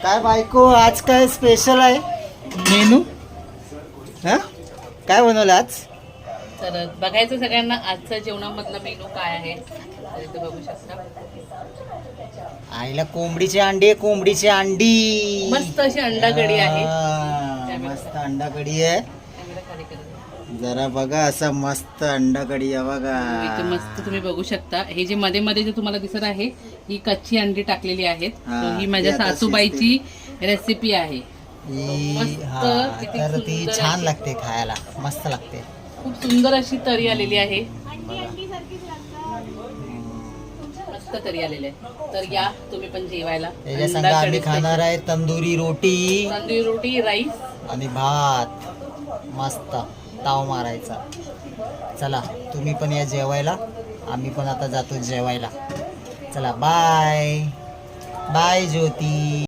काय बायको आज काय स्पेशल आहे मेनू? हा काय बनवलं आज? तर बघायचं सगळ्यांना आजच्या जेवणामधला मेनू काय आहे तर इथे बघू शकता. आईला कोंबडीची अंडी आहे, कोंबडीची अंडी. मस्त अशी अंडा कढी आहे. मस्त अंडा कढी आहे. कॅमेरा खाली करा. जरा बघा असं मस्त अंडा कढी आहे बघा. इथे मस्त तुम्ही बघू शकता. हे जे मध्ये मध्ये जे तुम्हाला दिसत आहे ही कच्ची अंडी टाकलेली आहेत. हा, तर ही माझ्या ती आता सासूबाईची रेसिपी आहे. ही मस्त, किती तर ती सुंदर छान अशी. लागते खायला, मस्त लागते. खूप सुंदर अशी तरी आलेली आहे. मस्त तरी आलेली आहे. तर या तुम्ही पण जेवायला. त्याच्या संग अंडा आम्ही कढी खाणार आहे तंदुरी रोटी तंदुरी रोटी, राईस. आणि भात. मस्त ताव मारायचा. चला तुम्ही पण या जेवायला, आम्ही पण आता जातो जेवायला. चला बाय बाय ज्योती.